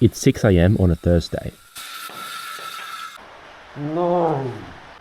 It's 6 a.m. on a Thursday. No.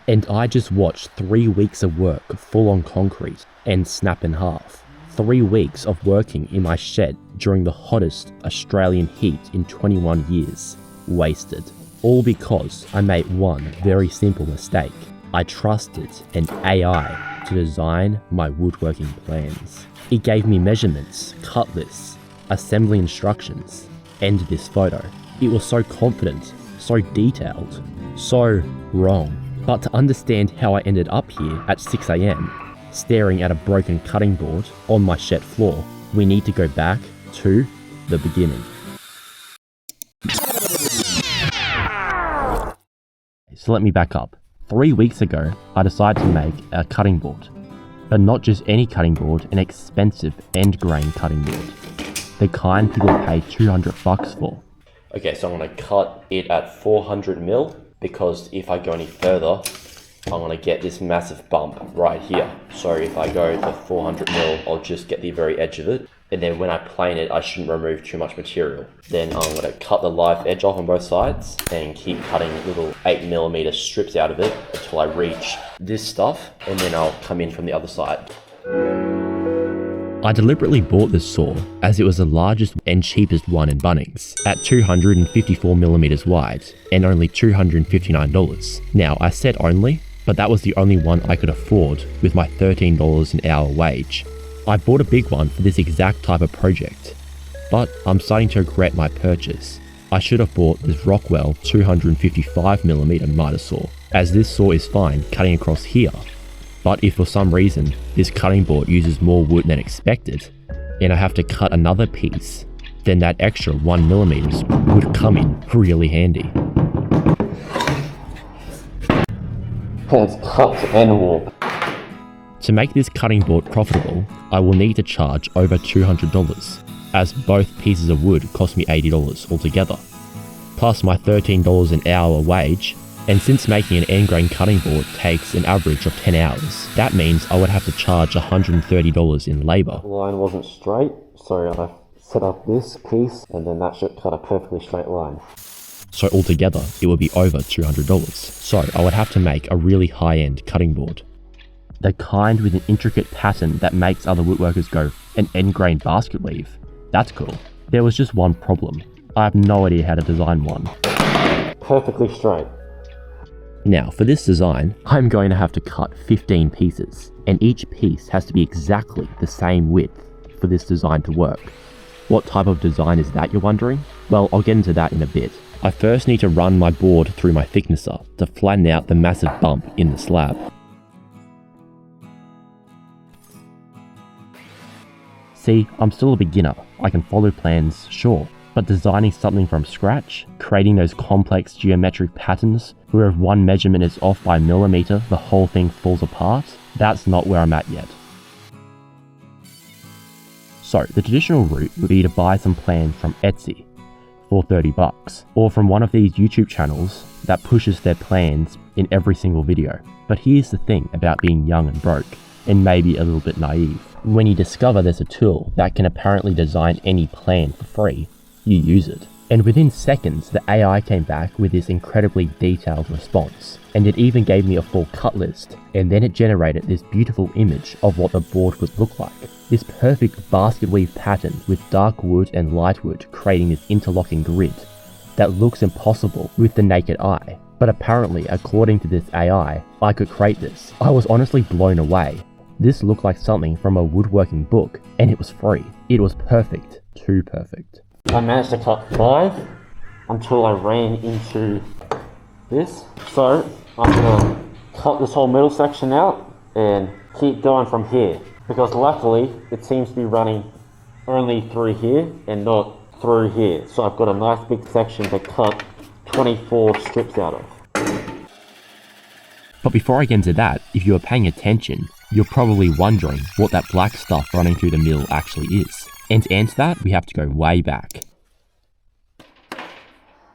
And I just watched 3 weeks of work full on concrete and snap in half. 3 weeks of working in my shed during the hottest Australian heat in 21 years. Wasted. All because I made one very simple mistake. I trusted an AI to design my woodworking plans. It gave me measurements, cut lists, assembly instructions, and this photo. It was so confident, so detailed, so wrong. But to understand how I ended up here at 6 a.m, staring at a broken cutting board on my shed floor, we need to go back to the beginning. So let me back up. 3 weeks ago, I decided to make a cutting board. But not just any cutting board, an expensive end grain cutting board. The kind people pay $200 for. Okay, so I'm going to cut it at 400 mil because if I go any further, I'm going to get this massive bump right here. So if I go to 400 mil, I'll just get the very edge of it. And then when I plane it, I shouldn't remove too much material. Then I'm going to cut the live edge off on both sides and keep cutting little 8mm strips out of it until I reach this stuff, and then I'll come in from the other side. I deliberately bought this saw as it was the largest and cheapest one in Bunnings at 254mm wide and only $259. Now I said only, but that was the only one I could afford with my $13 an hour wage. I bought a big one for this exact type of project, but I'm starting to regret my purchase. I should have bought this Rockwell 255mm miter saw, as this saw is fine cutting across here. But if for some reason this cutting board uses more wood than expected, and I have to cut another piece, then that extra 1mm would come in really handy. It's cut and warp. To make this cutting board profitable, I will need to charge over $200, as both pieces of wood cost me $80 altogether, plus my $13 an hour wage. And since making an end grain cutting board takes an average of 10 hours, that means I would have to charge $130 in labour. The line wasn't straight, so I set up this piece and then that should cut a perfectly straight line. So altogether, it would be over $200. So I would have to make a really high-end cutting board. The kind with an intricate pattern that makes other woodworkers go, an end grain basket weave. That's cool. There was just one problem. I have no idea how to design one. Perfectly straight. Now, for this design, I'm going to have to cut 15 pieces, and each piece has to be exactly the same width for this design to work. What type of design is that, you're wondering? Well, I'll get into that in a bit. I first need to run my board through my thicknesser to flatten out the massive bump in the slab. See, I'm still a beginner. I can follow plans, sure, but designing something from scratch, creating those complex geometric patterns where if one measurement is off by a millimeter, the whole thing falls apart, that's not where I'm at yet. So the traditional route would be to buy some plans from Etsy for $30, or from one of these YouTube channels that pushes their plans in every single video. But here's the thing about being young and broke, and maybe a little bit naive. When you discover there's a tool that can apparently design any plan for free, you use it. And within seconds, the AI came back with this incredibly detailed response. And it even gave me a full cut list. And then it generated this beautiful image of what the board would look like. This perfect basket weave pattern with dark wood and light wood creating this interlocking grid that looks impossible with the naked eye. But apparently, according to this AI, I could create this. I was honestly blown away. This looked like something from a woodworking book, and it was free. It was perfect. Too perfect. I managed to cut 5 until I ran into this. So I'm gonna cut this whole middle section out and keep going from here. Because luckily, it seems to be running only through here and not through here. So I've got a nice big section to cut 24 strips out of. But before I get into that, if you are paying attention, you're probably wondering what that black stuff running through the middle actually is. And to answer that, we have to go way back.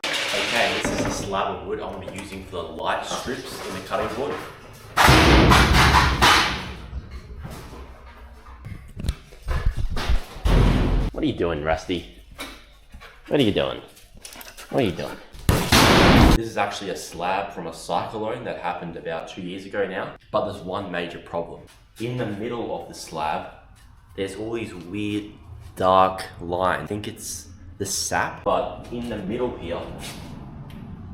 Okay, this is a slab of wood I'm going to be using for the light strips in the cutting board. What are you doing, Rusty? What are you doing? What are you doing? This is actually a slab from a cyclone that happened about 2 years ago now, but there's one major problem. In the middle of the slab, there's all these weird dark lines. I think it's the sap, but in the middle here,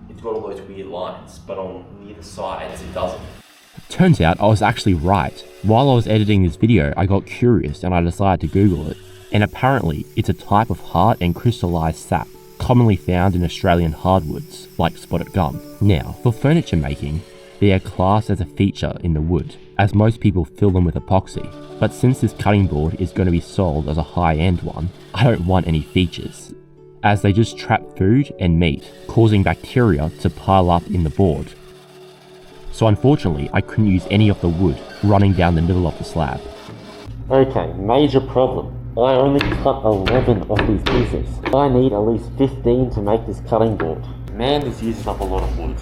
it's got all those weird lines, but on the other sides, it doesn't. Turns out I was actually right. While I was editing this video, I got curious and I decided to Google it. And apparently, it's a type of hard and crystallized sap, commonly found in Australian hardwoods, like spotted gum. Now, for furniture making, they are classed as a feature in the wood, as most people fill them with epoxy. But since this cutting board is going to be sold as a high-end one, I don't want any features, as they just trap food and meat, causing bacteria to pile up in the board. So unfortunately, I couldn't use any of the wood running down the middle of the slab. Okay, major problem. I only cut 11 of these pieces. I need at least 15 to make this cutting board. Man, this uses up a lot of wood.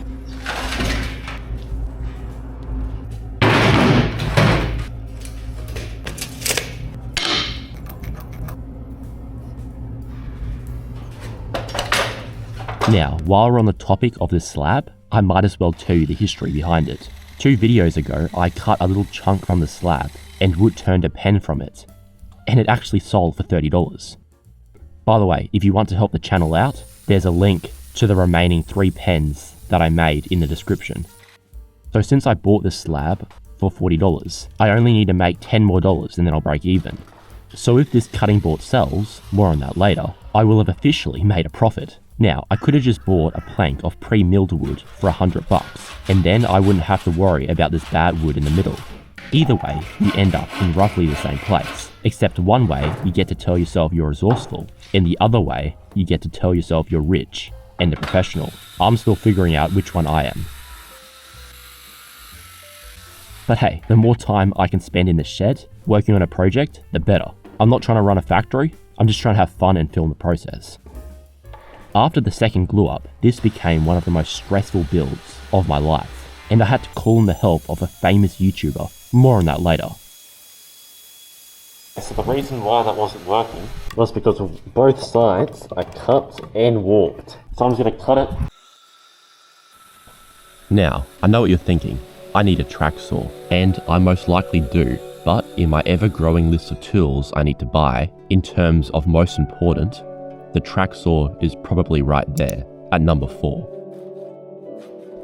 Now, while we're on the topic of this slab, I might as well tell you the history behind it. 2 videos ago, I cut a little chunk from the slab and wood turned a pen from it, and it actually sold for $30. By the way, if you want to help the channel out, there's a link to the remaining 3 pens that I made in the description. So since I bought this slab for $40, I only need to make $10 more and then I'll break even. So if this cutting board sells, more on that later, I will have officially made a profit. Now, I could have just bought a plank of pre-milled wood for $100, and then I wouldn't have to worry about this bad wood in the middle. Either way, you end up in roughly the same place, except one way you get to tell yourself you're resourceful, and the other way you get to tell yourself you're rich and a professional. I'm still figuring out which one I am. But hey, the more time I can spend in the shed working on a project, the better. I'm not trying to run a factory, I'm just trying to have fun and film the process. After the second glue up, this became one of the most stressful builds of my life, and I had to call in the help of a famous YouTuber. More on that later. So the reason why that wasn't working was because of both sides are cut and warped. So I'm just going to cut it. Now, I know what you're thinking. I need a track saw, and I most likely do, but in my ever-growing list of tools I need to buy, in terms of most important, the track saw is probably right there, at number 4.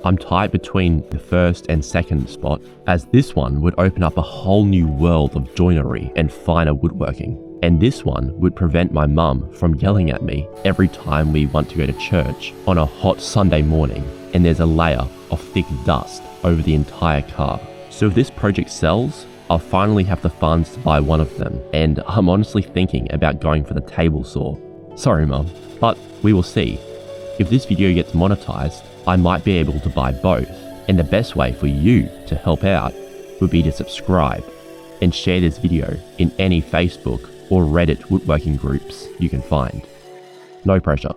I'm tied between the first and second spot, as this one would open up a whole new world of joinery and finer woodworking, and this one would prevent my mum from yelling at me every time we want to go to church on a hot Sunday morning and there's a layer of thick dust over the entire car. So if this project sells, I'll finally have the funds to buy one of them, and I'm honestly thinking about going for the table saw. Sorry mum, but we will see. If this video gets monetized, I might be able to buy both, and the best way for you to help out would be to subscribe and share this video in any Facebook or Reddit woodworking groups you can find. No pressure.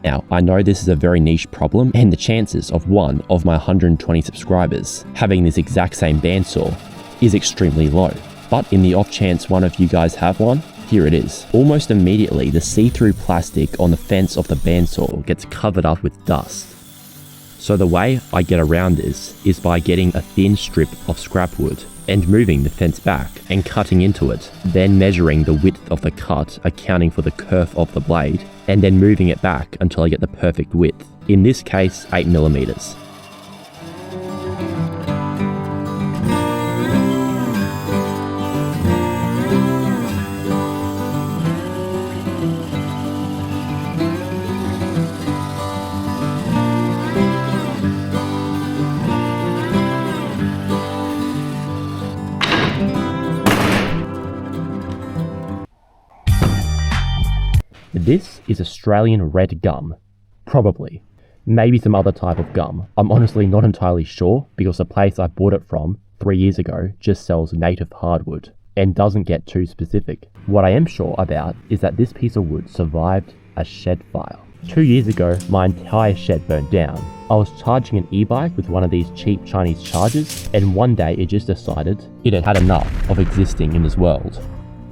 Now, I know this is a very niche problem, and the chances of one of my 120 subscribers having this exact same bandsaw is extremely low. But in the off chance one of you guys have one, here it is. Almost immediately, the see-through plastic on the fence of the bandsaw gets covered up with dust. So the way I get around this is by getting a thin strip of scrap wood and moving the fence back and cutting into it, then measuring the width of the cut, accounting for the curve of the blade, and then moving it back until I get the perfect width. In this case, 8mm. This is Australian red gum. Probably. Maybe some other type of gum. I'm honestly not entirely sure, because the place I bought it from 3 years ago just sells native hardwood and doesn't get too specific. What I am sure about is that this piece of wood survived a shed fire. 2 years ago, my entire shed burned down. I was charging an e-bike with one of these cheap Chinese chargers, and one day it just decided it had had enough of existing in this world.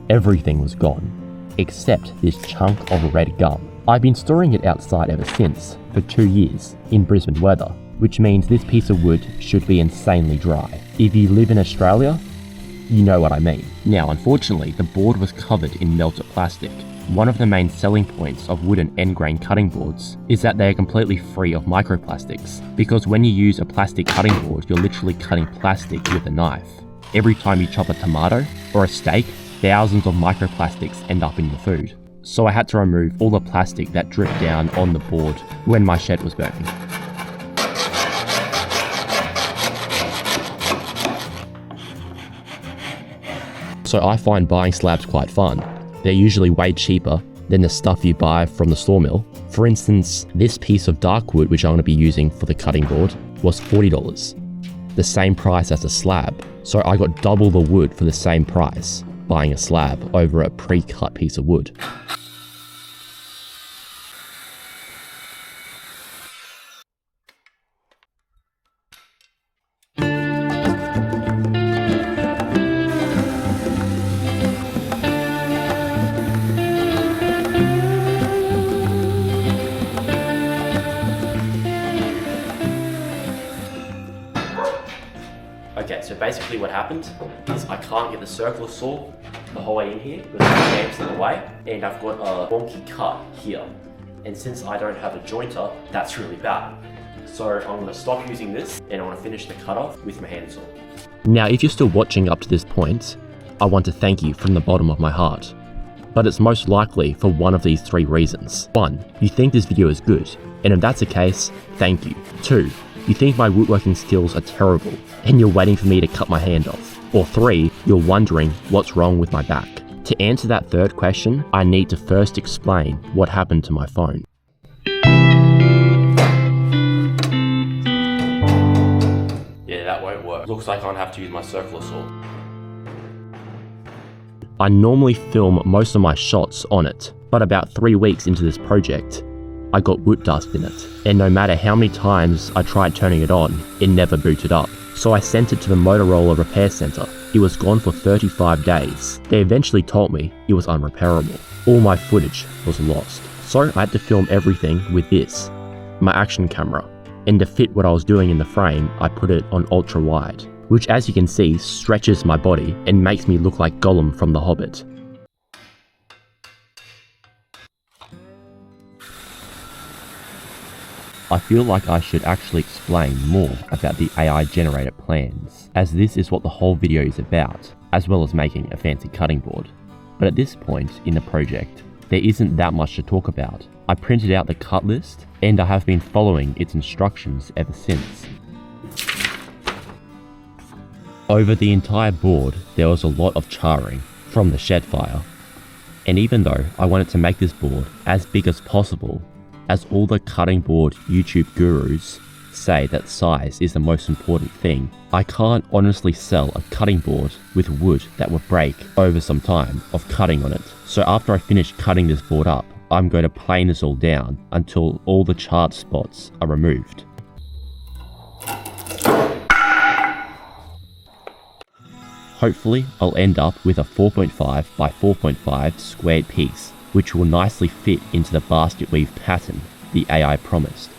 Everything was gone, except this chunk of red gum. I've been storing it outside ever since, for 2 years, in Brisbane weather, which means this piece of wood should be insanely dry. If you live in Australia, you know what I mean. Now, unfortunately, the board was covered in melted plastic. One of the main selling points of wooden end grain cutting boards is that they are completely free of microplastics, because when you use a plastic cutting board, you're literally cutting plastic with a knife. Every time you chop a tomato or a steak, thousands of microplastics end up in your food. So I had to remove all the plastic that dripped down on the board when my shed was burning. So I find buying slabs quite fun. They're usually way cheaper than the stuff you buy from the sawmill. For instance, this piece of dark wood, which I'm going to be using for the cutting board, was $40. The same price as a slab. So I got double the wood for the same price, buying a slab over a pre-cut piece of wood. Okay, so basically what happened is I can't get the circular saw the whole way in here with the clamps in the way, and I've got a wonky cut here. And since I don't have a jointer, that's really bad. So I'm going to stop using this and I want to finish the cut off with my handsaw. Now, if you're still watching up to this point, I want to thank you from the bottom of my heart. But it's most likely for one of these 3 reasons. 1, you think this video is good, and if that's the case, thank you. 2, you think my woodworking skills are terrible, and you're waiting for me to cut my hand off. Or 3, you're wondering what's wrong with my back. To answer that third question, I need to first explain what happened to my phone. Yeah, that won't work. Looks like I'll have to use my circular saw. I normally film most of my shots on it, but about 3 weeks into this project, I got wood dust in it, and no matter how many times I tried turning it on, it never booted up. So I sent it to the Motorola repair center. It was gone for 35 days. They eventually told me it was unrepairable. All my footage was lost. So I had to film everything with this, my action camera. And to fit what I was doing in the frame, I put it on ultra wide, which as you can see stretches my body and makes me look like Gollum from The Hobbit. I feel like I should actually explain more about the AI generated plans, as this is what the whole video is about, as well as making a fancy cutting board. But at this point in the project, there isn't that much to talk about. I printed out the cut list, and I have been following its instructions ever since. Over the entire board, there was a lot of charring from the shed fire. And even though I wanted to make this board as big as possible, as all the cutting board YouTube gurus say that size is the most important thing, I can't honestly sell a cutting board with wood that would break over some time of cutting on it. So after I finish cutting this board up, I'm going to plane this all down until all the charred spots are removed. Hopefully I'll end up with a 4.5 by 4.5 squared piece, which will nicely fit into the basket weave pattern the AI promised.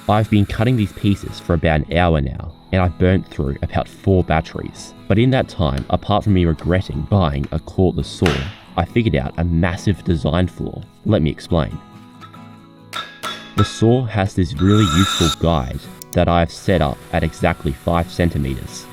I've been cutting these pieces for about an hour now, and I've burnt through about 4 batteries. But in that time, apart from me regretting buying a cordless saw, I figured out a massive design flaw. Let me explain. The saw has this really useful guide that I've set up at exactly 5 centimeters,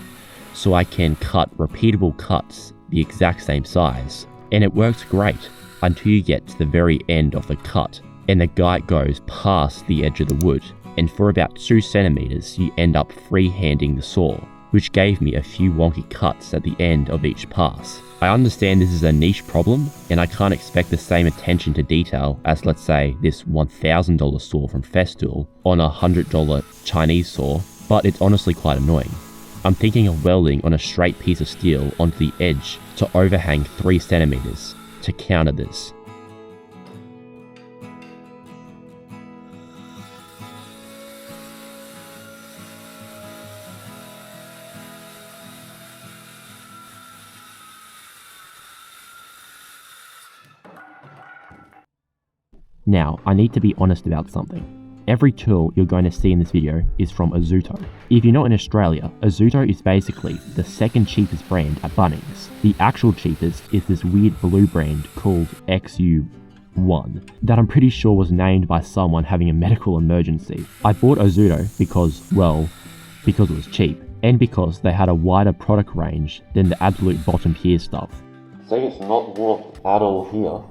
so I can cut repeatable cuts the exact same size, and it works great until you get to the very end of the cut and the guide goes past the edge of the wood, and for about 2 centimeters you end up free-handing the saw, which gave me a few wonky cuts at the end of each pass. I understand this is a niche problem and I can't expect the same attention to detail as, let's say, this $1,000 saw from Festool on a $100 Chinese saw, but it's honestly quite annoying. I'm thinking of welding on a straight piece of steel onto the edge to overhang 3 centimeters to counter this. Now, I need to be honest about something. Every tool you're going to see in this video is from Ozito. If you're not in Australia, Ozito is basically the second cheapest brand at Bunnings. The actual cheapest is this weird blue brand called XU1 that I'm pretty sure was named by someone having a medical emergency. I bought Ozito because it was cheap, and because they had a wider product range than the absolute bottom tier stuff. See, it's not warped at all here,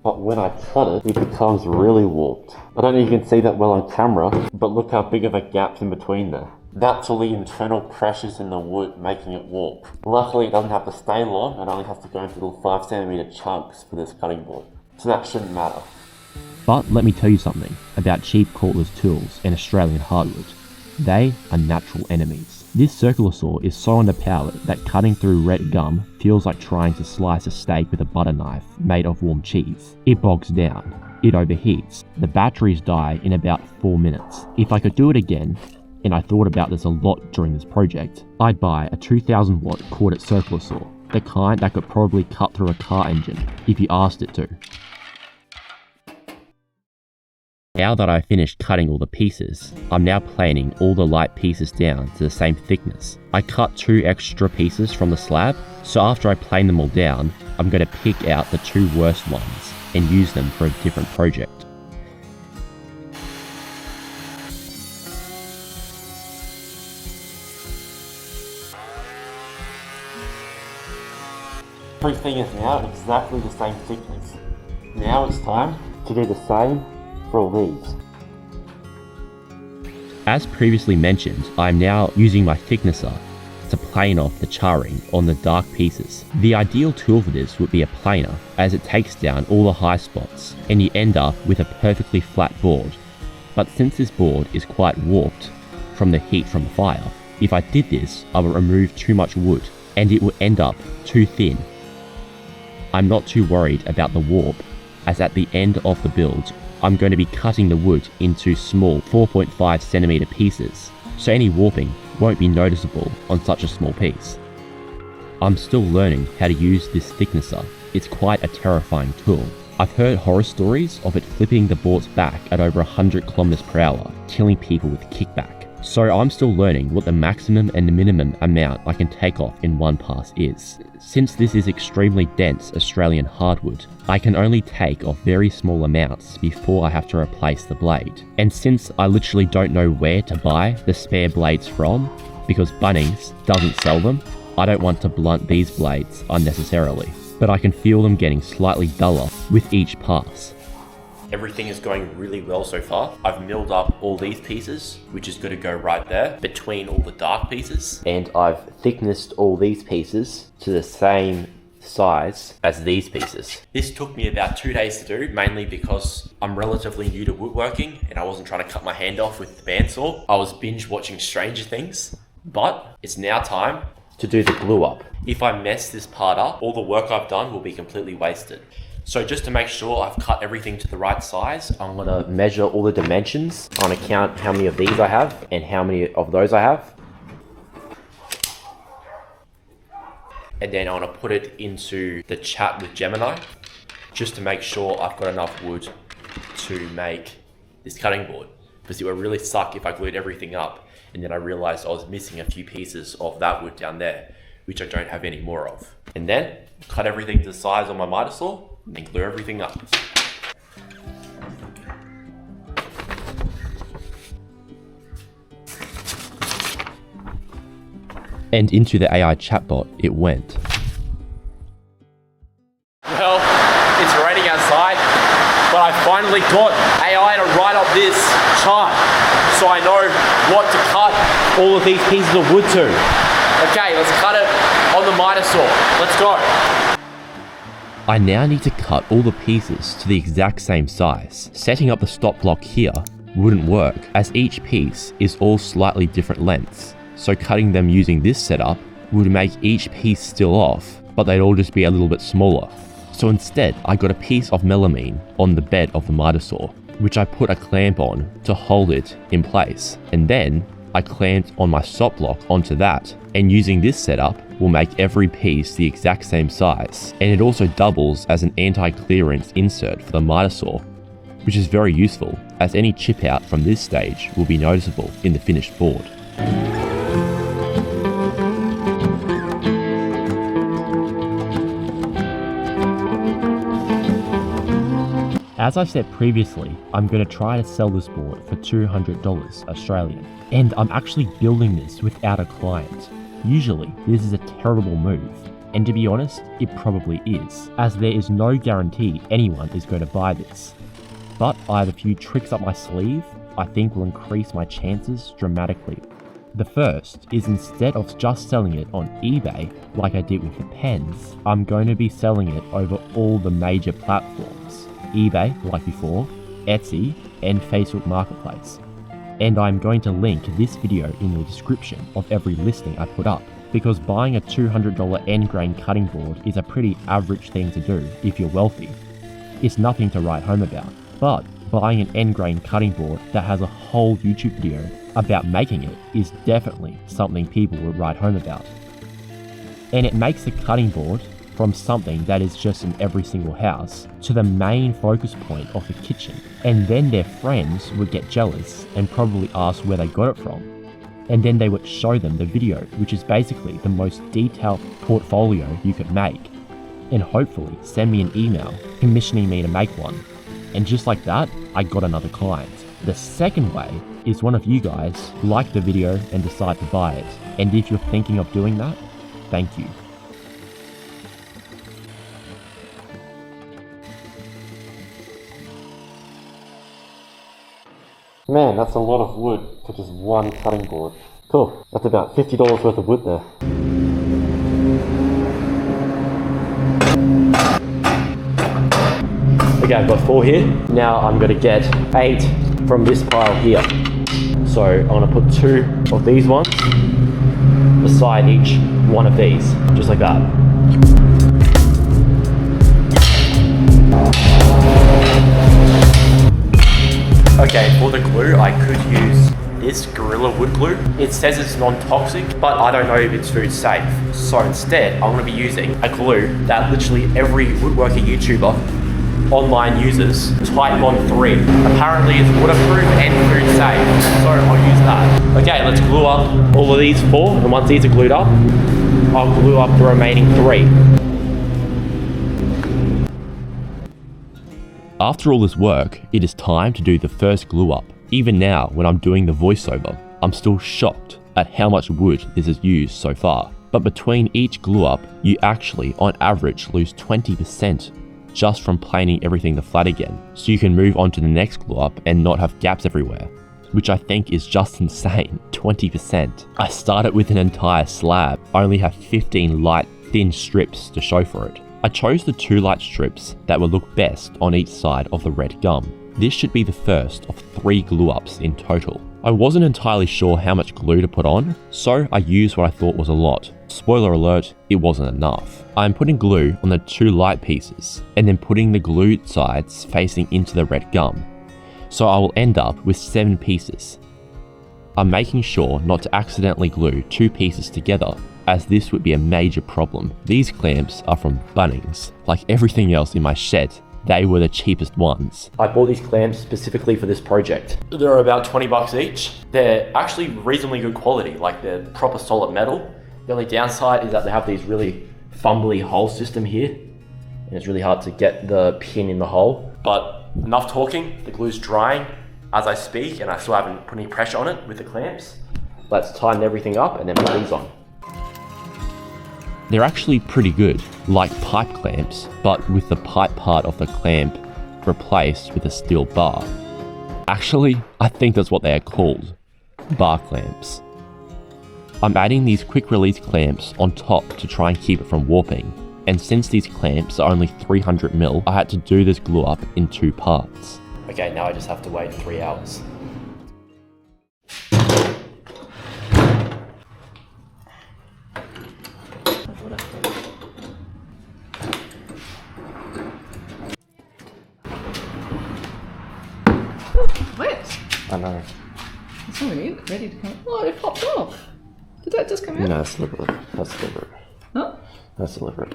but when I cut it, it becomes really warped. I don't know if you can see that well on camera, but look how big of a gap's in between there. That's all the internal pressures in the wood making it warp. Luckily, it doesn't have to stay long, it only has to go into little 5cm chunks for this cutting board, so that shouldn't matter. But let me tell you something about cheap cordless tools and Australian hardwood. They are natural enemies. This circular saw is so underpowered that cutting through red gum feels like trying to slice a steak with a butter knife made of warm cheese. It bogs down, it overheats, the batteries die in about 4 minutes. If I could do it again, and I thought about this a lot during this project, I'd buy a 2000 watt corded circular saw, the kind that could probably cut through a car engine if you asked it to. Now that I've finished cutting all the pieces, I'm now planing all the light pieces down to the same thickness. I cut 2 extra pieces from the slab, so after I plane them all down, I'm going to pick out the 2 worst ones and use them for a different project. Everything is now exactly the same thickness. Now it's time to do the same for all these. As previously mentioned, I'm now using my thicknesser to plane off the charring on the dark pieces. The ideal tool for this would be a planer, as it takes down all the high spots and you end up with a perfectly flat board. But since this board is quite warped from the heat from the fire, if I did this, I would remove too much wood and it would end up too thin. I'm not too worried about the warp, as at the end of the build, I'm going to be cutting the wood into small 4.5cm pieces, so any warping won't be noticeable on such a small piece. I'm still learning how to use this thicknesser. It's quite a terrifying tool. I've heard horror stories of it flipping the boards back at over 100 km/h, killing people with kickback. So I'm still learning what the maximum and the minimum amount I can take off in one pass is. Since this is extremely dense Australian hardwood, I can only take off very small amounts before I have to replace the blade. And since I literally don't know where to buy the spare blades from, because Bunnings doesn't sell them, I don't want to blunt these blades unnecessarily. But I can feel them getting slightly duller with each pass. Everything is going really well so far. I've milled up all these pieces, which is going to go right there between all the dark pieces. And I've thicknessed all these pieces to the same size as these pieces. This took me about 2 days to do, mainly because I'm relatively new to woodworking and I wasn't trying to cut my hand off with the bandsaw. I was binge watching Stranger Things, but it's now time to do the glue up. If I mess this part up, all the work I've done will be completely wasted. So just to make sure I've cut everything to the right size, I'm gonna measure all the dimensions. I'm gonna count how many of these I have and how many of those I have. And then I'm gonna put it into the chat with Gemini, just to make sure I've got enough wood to make this cutting board. Because it would really suck if I glued everything up and then I realized I was missing a few pieces of that wood down there, which I don't have any more of. And then cut everything to the size on my miter saw and glue everything up. And into the AI chatbot it went. Well, it's raining outside, but I finally got AI to write up this chart so I know what to cut all of these pieces of wood to. Okay, let's cut it on the miter saw. Let's go. I now need to cut all the pieces to the exact same size. Setting up the stop block here wouldn't work, as each piece is all slightly different lengths. So cutting them using this setup would make each piece still off, but they'd all just be a little bit smaller. So instead, I got a piece of melamine on the bed of the miter saw, which I put a clamp on to hold it in place. And then I clamped on my stop block onto that, and using this setup will make every piece the exact same size, and it also doubles as an anti-clearance insert for the miter saw. which is very useful as any chip out from this stage will be noticeable in the finished board. As I said previously, I'm going to try to sell this board for $200 Australian, and I'm actually building this without a client. Usually, this is a terrible move, and to be honest, it probably is, as there is no guarantee anyone is going to buy this. But I have a few tricks up my sleeve I think will increase my chances dramatically. The first is, instead of just selling it on eBay like I did with the pens, I'm going to be selling it over all the major platforms. eBay, like before, Etsy, and Facebook Marketplace. And I'm going to link this video in the description of every listing I put up, because buying a $200 end grain cutting board is a pretty average thing to do if you're wealthy. It's nothing to write home about, but buying an end grain cutting board that has a whole YouTube video about making it is definitely something people would write home about. And it makes the cutting board from something that is just in every single house to the main focus point of the kitchen, and then their friends would get jealous and probably ask where they got it from, and then they would show them the video, which is basically the most detailed portfolio you could make, and hopefully send me an email commissioning me to make one. And just like that, I got another client. The second way is one of you guys like the video and decide to buy it, and if you're thinking of doing that, thank you. Man, that's a lot of wood for just one cutting board. Cool, that's about $50 worth of wood there. Okay, I've got 4 here. Now I'm going to get 8 from this pile here. So I'm going to put 2 of these ones beside each one of these, just like that. Okay, for the glue, I could use this Gorilla Wood glue. It says it's non-toxic, but I don't know if it's food safe. So instead, I'm going to be using a glue that literally every woodworking YouTuber online uses, Type Bond 3. Apparently it's waterproof and food safe, so I'll use that. Okay, let's glue up all of these 4, and once these are glued up, I'll glue up the remaining 3. After all this work, it is time to do the first glue up. Even now, when I'm doing the voiceover, I'm still shocked at how much wood this has used so far. But between each glue up, you actually, on average, lose 20% just from planing everything to flat again. So you can move on to the next glue up and not have gaps everywhere, which I think is just insane, 20%. I started with an entire slab, I only have 15 light, thin strips to show for it. I chose the 2 light strips that will look best on each side of the red gum. This should be the first of 3 glue ups in total. I wasn't entirely sure how much glue to put on, so I used what I thought was a lot. Spoiler alert, it wasn't enough. I'm putting glue on the 2 light pieces, and then putting the glued sides facing into the red gum. So I will end up with 7 pieces. I'm making sure not to accidentally glue 2 pieces together, as this would be a major problem. These clamps are from Bunnings. Like everything else in my shed, they were the cheapest ones. I bought these clamps specifically for this project. They're about 20 bucks each. They're actually reasonably good quality, like they're proper solid metal. The only downside is that they have these really fumbly hole system here, and it's really hard to get the pin in the hole. But enough talking, the glue's drying as I speak, and I still haven't put any pressure on it with the clamps. Let's tighten everything up and then put these on. They're actually pretty good, like pipe clamps, but with the pipe part of the clamp replaced with a steel bar. Actually, I think that's what they are called, bar clamps. I'm adding these quick release clamps on top to try and keep it from warping, and since these clamps are only 300mm, I had to do this glue up in 2 parts. Okay, now I just have to wait 3 hours. Wet. I know. It's not even ready to come. Oh, it popped off. Did that just come out? No, that's deliberate. That's deliberate. Huh? That's deliberate.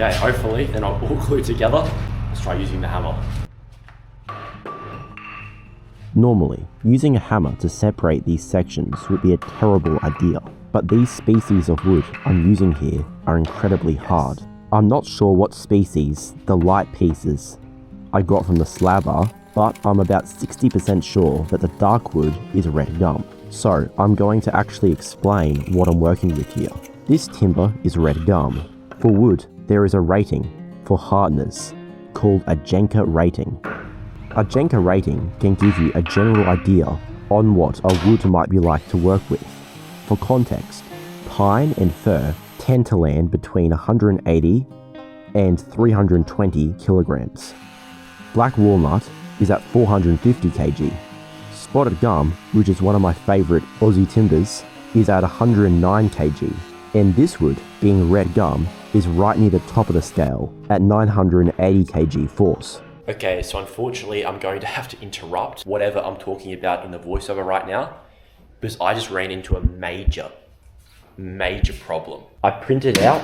Okay, hopefully they're not all glued together. Let's try using the hammer. Normally, using a hammer to separate these sections would be a terrible idea, but these species of wood I'm using here are incredibly hard. I'm not sure what species the light pieces I got from the slab are, but I'm about 60% sure that the dark wood is red gum. So I'm going to actually explain what I'm working with here. This timber is red gum. For wood, there is a rating for hardness called a Jenker rating. A Jenker rating can give you a general idea on what a wood might be like to work with. For context, pine and fir tend to land between 180 and 320 kilograms. Black walnut is at 450 kg. Spotted gum, which is one of my favourite Aussie timbers, is at 109 kg. And this wood, being red gum, is right near the top of the scale at 980 kg force. Okay, so unfortunately I'm going to have to interrupt whatever I'm talking about in the voiceover right now, because I just ran into a major problem. I printed out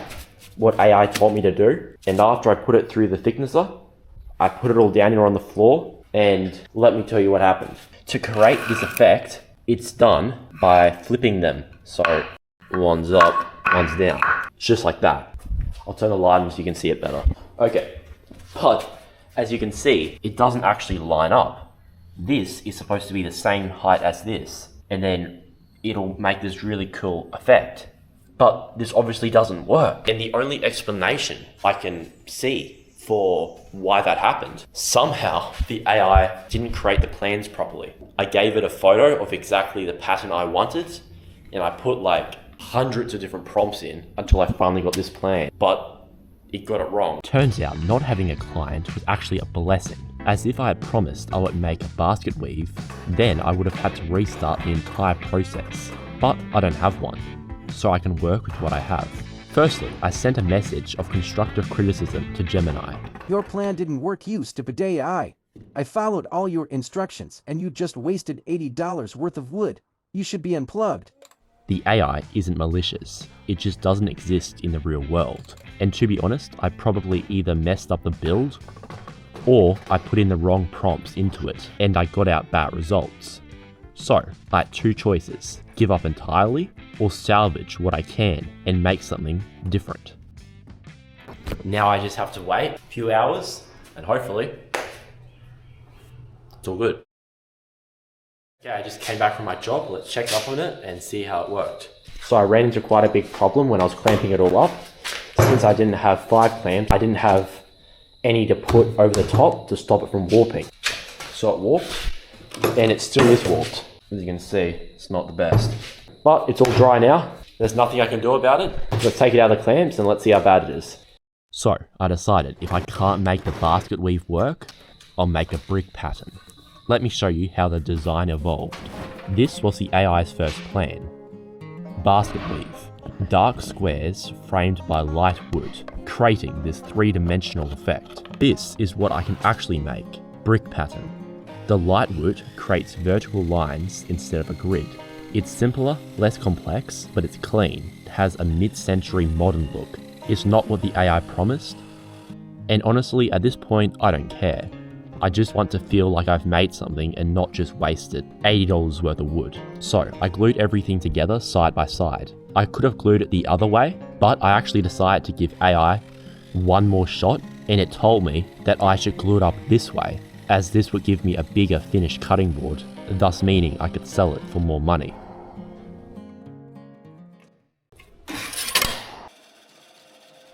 what AI told me to do, and after I put it through the thicknesser, I put it all down here on the floor, and let me tell you what happened. To create this effect, it's done by flipping them. So one's up, one's down. It's just like that. I'll turn the light on so you can see it better. Okay, but as you can see, it doesn't actually line up. This is supposed to be the same height as this, and then it'll make this really cool effect. But this obviously doesn't work. And the only explanation I can see for why that happened, somehow the AI didn't create the plans properly. I gave it a photo of exactly the pattern I wanted, and I put like hundreds of different prompts in until I finally got this plan, but it got it wrong. Turns out not having a client was actually a blessing. As if I had promised I would make a basket weave, then I would have had to restart the entire process. But I don't have one, so I can work with what I have. Firstly, I sent a message of constructive criticism to Gemini. Your plan didn't work, you stupid AI. I followed all your instructions and you just wasted $80 worth of wood. You should be unplugged. The AI isn't malicious, it just doesn't exist in the real world. And to be honest, I probably either messed up the build, or I put in the wrong prompts into it, and I got out bad results. So, I had two choices, give up entirely, or salvage what I can and make something different. Now I just have to wait a few hours, and hopefully, it's all good. Okay, I just came back from my job. Let's check up on it and see how it worked. So I ran into quite a big problem when I was clamping it all up. Since I didn't have 5 clamps, I didn't have any to put over the top to stop it from warping. So it warped, and it still is warped. As you can see, it's not the best. But it's all dry now. There's nothing I can do about it. Let's take it out of the clamps and let's see how bad it is. So I decided if I can't make the basket weave work, I'll make a brick pattern. Let me show you how the design evolved. This was the AI's first plan. Basket weave. Dark squares framed by light wood, creating this 3-dimensional effect. This is what I can actually make. Brick pattern. The light wood creates vertical lines instead of a grid. It's simpler, less complex, but it's clean. It has a mid-century modern look. It's not what the AI promised. And honestly, at this point, I don't care. I just want to feel like I've made something and not just wasted $80 worth of wood. So I glued everything together side by side. I could have glued it the other way, but I actually decided to give AI one more shot, and it told me that I should glue it up this way, as this would give me a bigger finished cutting board, thus meaning I could sell it for more money.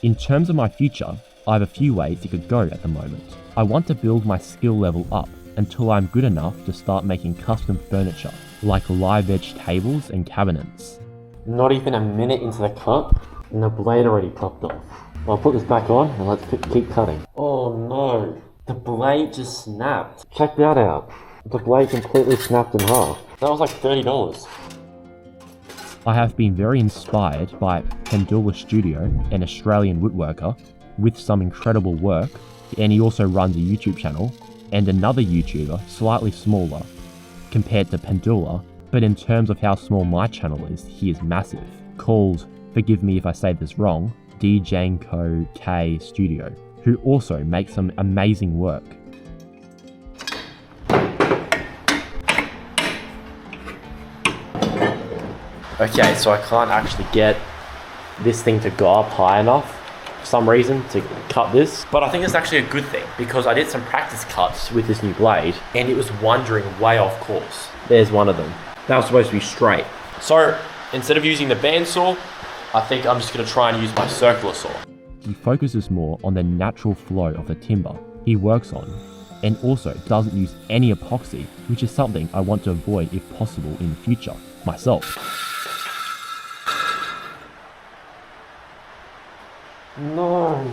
In terms of my future, I have a few ways it could go at the moment. I want to build my skill level up until I'm good enough to start making custom furniture, like live edge tables and cabinets. Not even a minute into the cut, and the blade already popped off. I'll put this back on and let's keep cutting. Oh no, the blade just snapped. Check that out. The blade completely snapped in half. That was like $30. I have been very inspired by Pendula Studio, an Australian woodworker, with some incredible work, and he also runs a YouTube channel, and another YouTuber, slightly smaller, compared to Pendula, but in terms of how small my channel is, he is massive, called, forgive me if I say this wrong, DJanko K Studio, who also makes some amazing work. Okay, so I can't actually get this thing to go up high enough for some reason to cut this, but I think it's actually a good thing because I did some practice cuts with this new blade and it was wandering way off course. There's one of them. That was supposed to be straight. So instead of using the bandsaw, I think I'm just going to try and use my circular saw. He focuses more on the natural flow of the timber he works on, and also doesn't use any epoxy, which is something I want to avoid if possible in the future, myself. No.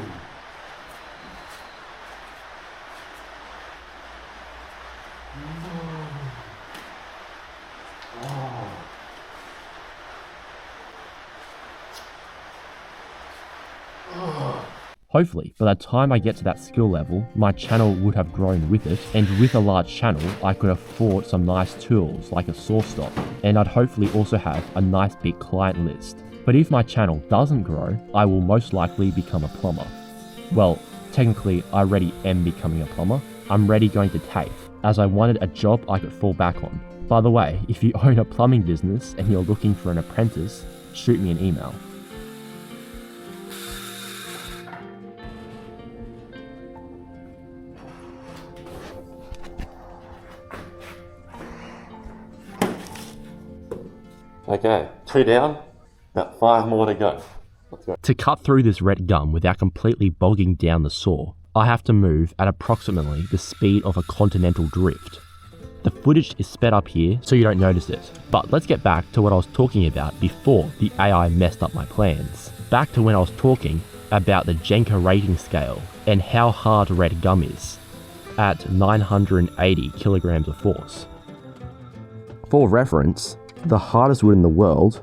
Hopefully, by the time I get to that skill level, my channel would have grown with it, and with a large channel, I could afford some nice tools like a saw stop, and I'd hopefully also have a nice big client list. But if my channel doesn't grow, I will most likely become a plumber. Well, technically, I already am becoming a plumber. I'm already going to TAFE, as I wanted a job I could fall back on. By the way, if you own a plumbing business and you're looking for an apprentice, shoot me an email. Okay, 2 down, about 5 more to go. Let's go. To cut through this red gum without completely bogging down the saw, I have to move at approximately the speed of a continental drift. The footage is sped up here so you don't notice it, but let's get back to what I was talking about before the AI messed up my plans. Back to when I was talking about the Jenka rating scale and how hard red gum is, at 980 kilograms of force. For reference, the hardest wood in the world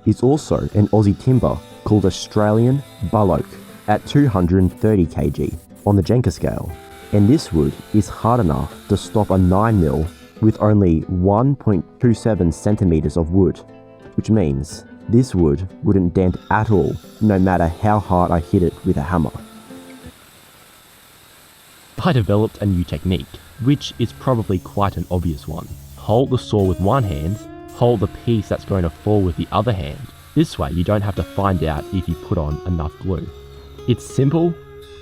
is also an Aussie timber called Australian bull oak at 230 kg on the Jenka scale, and this wood is hard enough to stop a 9mm with only 1.27 centimeters of wood, which means this wood wouldn't dent at all no matter how hard I hit it with a hammer. I developed a new technique, which is probably quite an obvious one. Hold the saw with one hand, hold the piece that's going to fall with the other hand. This way you don't have to find out if you put on enough glue. It's simple,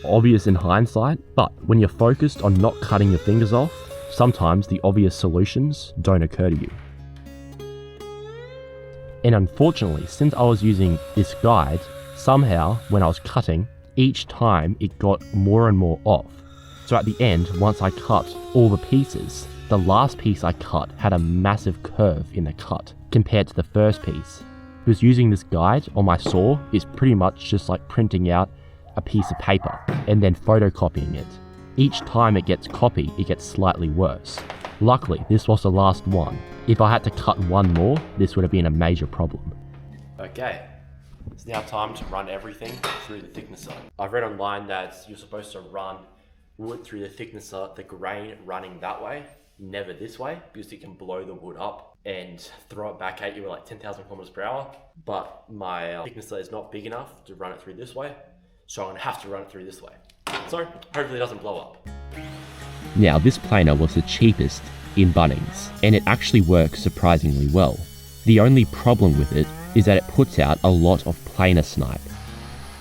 obvious in hindsight, but when you're focused on not cutting your fingers off, sometimes the obvious solutions don't occur to you. And unfortunately, since I was using this guide, somehow when I was cutting, each time it got more and more off. So at the end, once I cut all the pieces, the last piece I cut had a massive curve in the cut compared to the first piece. Because using this guide on my saw is pretty much just like printing out a piece of paper and then photocopying it. Each time it gets copied, it gets slightly worse. Luckily, this was the last one. If I had to cut one more, this would have been a major problem. Okay, it's now time to run everything through the thicknesser. I've read online that you're supposed to run wood through the thicknesser, the grain running that way, never this way, because it can blow the wood up and throw it back at you at like 10,000 kilometers per hour. But my thicknesser is not big enough to run it through this way, so I'm gonna have to run it through this way. So hopefully it doesn't blow up. Now this planer was the cheapest in Bunnings, and it actually works surprisingly well. The only problem with it is that it puts out a lot of planer snipe.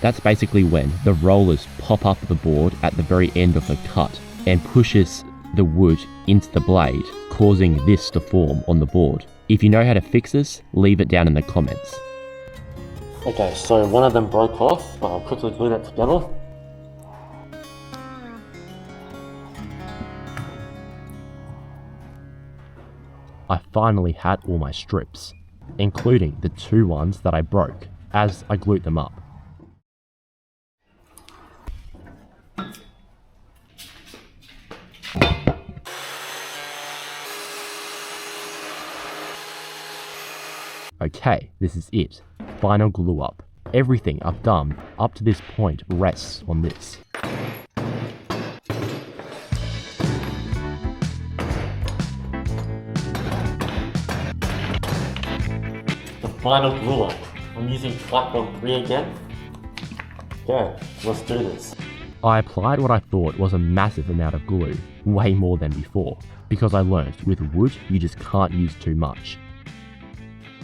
That's basically when the rollers pop up the board at the very end of the cut and pushes the wood into the blade, causing this to form on the board. If you know how to fix this, leave it down in the comments. Okay, so one of them broke off, but I'll quickly glue that together. I finally had all my strips, including the 2 ones that I broke as I glued them up. Okay, this is it. Final glue up. Everything I've done up to this point rests on this. The final glue up. I'm using Cyclone 3 again. Go, let's do this. I applied what I thought was a massive amount of glue, way more than before, because I learned with wood you just can't use too much.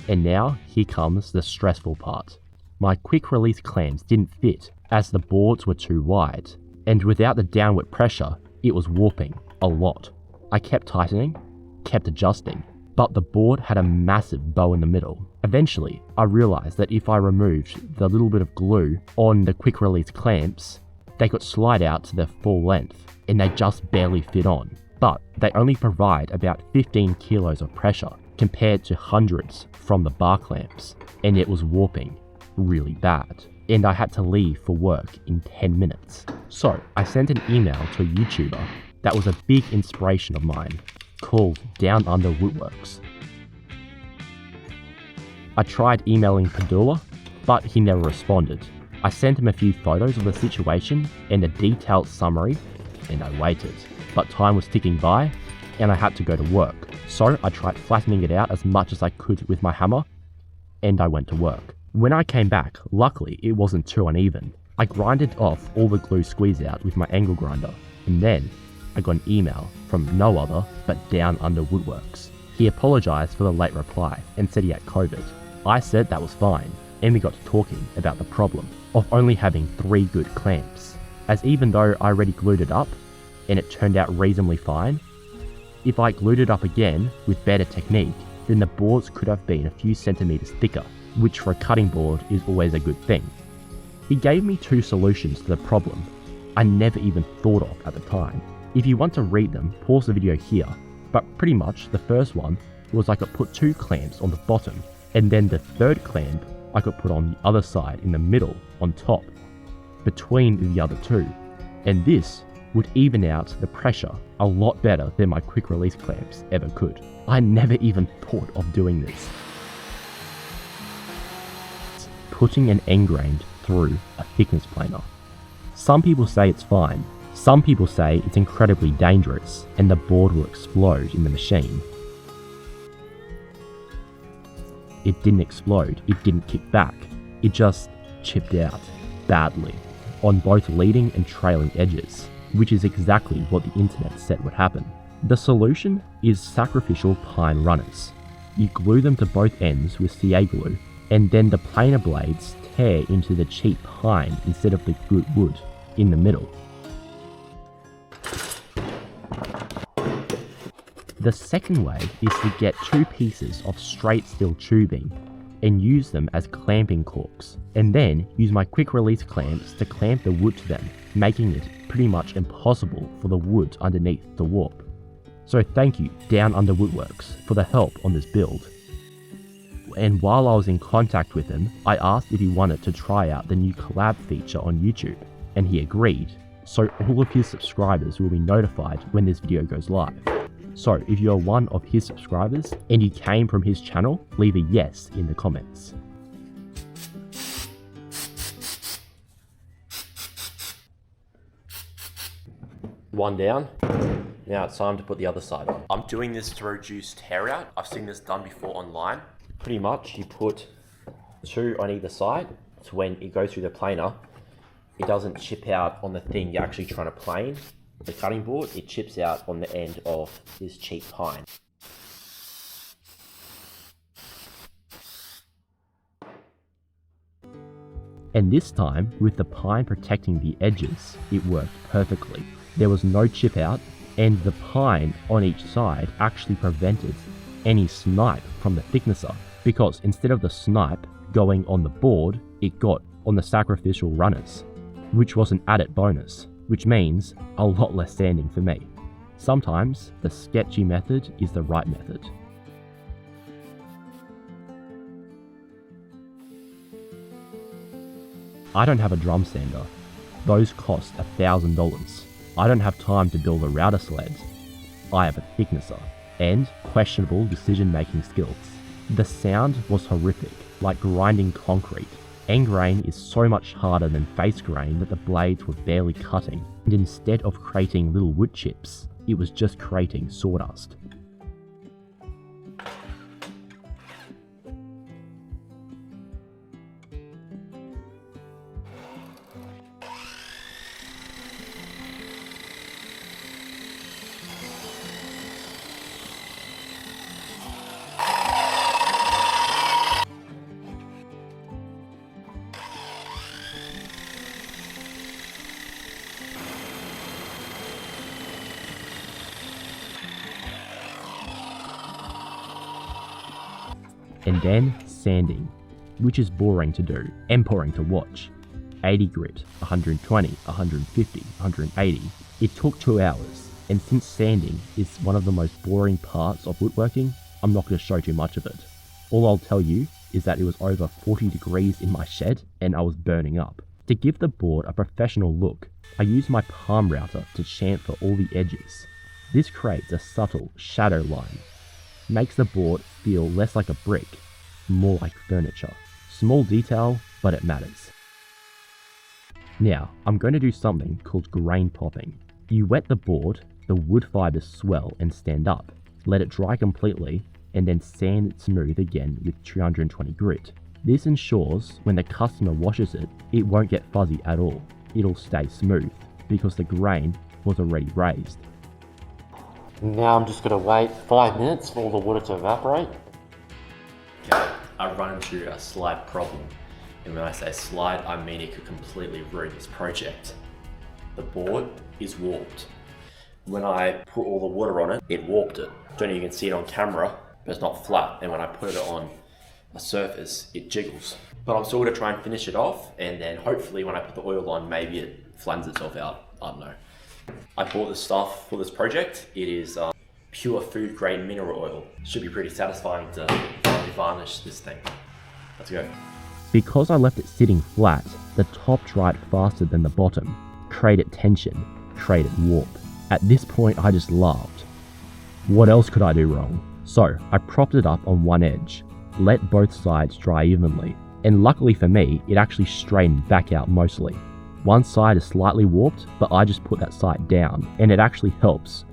And now, here comes the stressful part. My quick release clamps didn't fit as the boards were too wide, and without the downward pressure, it was warping a lot. I kept tightening, kept adjusting, but the board had a massive bow in the middle. Eventually, I realized that if I removed the little bit of glue on the quick release clamps, they could slide out to their full length, and they just barely fit on. But they only provide about 15 kilos of pressure compared to hundreds from the bar clamps, and it was warping really bad. And I had to leave for work in 10 minutes. So I sent an email to a YouTuber that was a big inspiration of mine, called Down Under Woodworks. I tried emailing Padula, but he never responded. I sent him a few photos of the situation and a detailed summary, and I waited. But time was ticking by, and I had to go to work. So I tried flattening it out as much as I could with my hammer, and I went to work. When I came back, luckily it wasn't too uneven. I grinded off all the glue squeeze out with my angle grinder, and then I got an email from no other but Down Under Woodworks. He apologised for the late reply and said he had COVID. I said that was fine, and we got to talking about the problem of only having 3 good clamps, as even though I already glued it up and it turned out reasonably fine, if I glued it up again with better technique, then the boards could have been a few centimetres thicker, which for a cutting board is always a good thing. He gave me 2 solutions to the problem I never even thought of at the time. If you want to read them, pause the video here, but pretty much the first one was I could put 2 clamps on the bottom, and then the 3rd clamp I could put on the other side in the middle on top, between the other 2, and this would even out the pressure a lot better than my quick release clamps ever could. I never even thought of doing this. Putting an end grain through a thickness planer. Some people say it's fine, some people say it's incredibly dangerous and the board will explode in the machine. It didn't explode, it didn't kick back, it just chipped out badly on both leading and trailing edges, which is exactly what the internet said would happen. The solution is sacrificial pine runners. You glue them to both ends with CA glue, and then the planer blades tear into the cheap pine instead of the good wood in the middle. The second way is to get 2 pieces of straight steel tubing and use them as clamping corks, and then use my quick release clamps to clamp the wood to them, making it pretty much impossible for the wood underneath to warp. So thank you Down Under Woodworks for the help on this build. And while I was in contact with him, I asked if he wanted to try out the new collab feature on YouTube, and he agreed, so all of his subscribers will be notified when this video goes live. So if you're one of his subscribers and you came from his channel, leave a yes in the comments. One down. Now it's time to put the other side on. I'm doing this to reduce tear out. I've seen this done before online. Pretty much you put 2 on either side, so when it goes through the planer, it doesn't chip out on the thing you're actually trying to plane. The cutting board, it chips out on the end of this cheap pine. And this time, with the pine protecting the edges, it worked perfectly. There was no chip out, and the pine on each side actually prevented any snipe from the thicknesser, because instead of the snipe going on the board, it got on the sacrificial runners, which was an added bonus, which means a lot less sanding for me. Sometimes the sketchy method is the right method. I don't have a drum sander. Those cost $1,000. I don't have time to build a router sled. I have a thicknesser and questionable decision-making skills. The sound was horrific, like grinding concrete. End grain is so much harder than face grain that the blades were barely cutting, and instead of creating little wood chips, it was just creating sawdust. and then sanding, which is boring to do and boring to watch. 80 grit, 120, 150, 180. It took 2 hours, and since sanding is one of the most boring parts of woodworking, I'm not going to show too much of it. All I'll tell you is that it was over 40 degrees in my shed and I was burning up. To give the board a professional look, I used my palm router to chamfer all the edges. This creates a subtle shadow line, makes the board feel less like a brick, more like furniture. Small detail, but it matters. Now, I'm going to do something called grain popping. You wet the board, the wood fibers swell and stand up. Let it dry completely, and then sand it smooth again with 320 grit. This ensures when the customer washes it, it won't get fuzzy at all. It'll stay smooth, because the grain was already raised. Now I'm just going to wait 5 minutes for all the water to evaporate. Okay, I run into a slide problem. And when I say slide, I mean it could completely ruin this project. The board is warped. When I put all the water on it, it warped it. Don't know if you can see it on camera, but it's not flat. And when I put it on a surface, it jiggles. But I'm still going to try and finish it off, and then hopefully when I put the oil on, maybe it flans itself out. I don't know. I bought the stuff for this project. It is pure food grade mineral oil. Should be pretty satisfying to finally varnish this thing. Let's go. Because I left it sitting flat, the top dried faster than the bottom, created tension, created warp. At this point, I just laughed. What else could I do wrong? So I propped it up on one edge, let both sides dry evenly, and luckily for me, it actually straightened back out mostly. One side is slightly warped, but I just put that side down, and it actually helps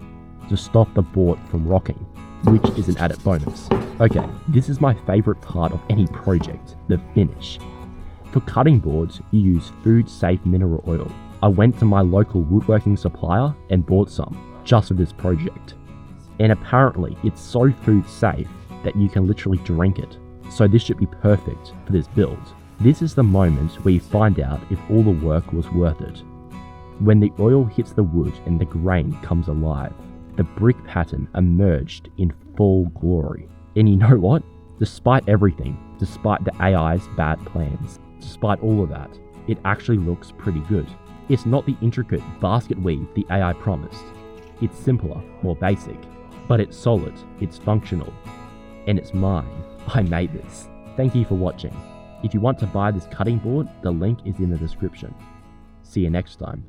to stop the board from rocking, which is an added bonus. Okay, this is my favorite part of any project, the finish. For cutting boards, you use food-safe mineral oil. I went to my local woodworking supplier and bought some, just for this project. And apparently, it's so food-safe that you can literally drink it. So this should be perfect for this build. This is the moment where you find out if all the work was worth it. When the oil hits the wood and the grain comes alive, the brick pattern emerged in full glory. And you know what? Despite everything, despite the AI's bad plans, despite all of that, it actually looks pretty good. It's not the intricate basket weave the AI promised. It's simpler, more basic, but it's solid, it's functional, and it's mine. I made this. Thank you for watching. If you want to buy this cutting board, the link is in the description. See you next time.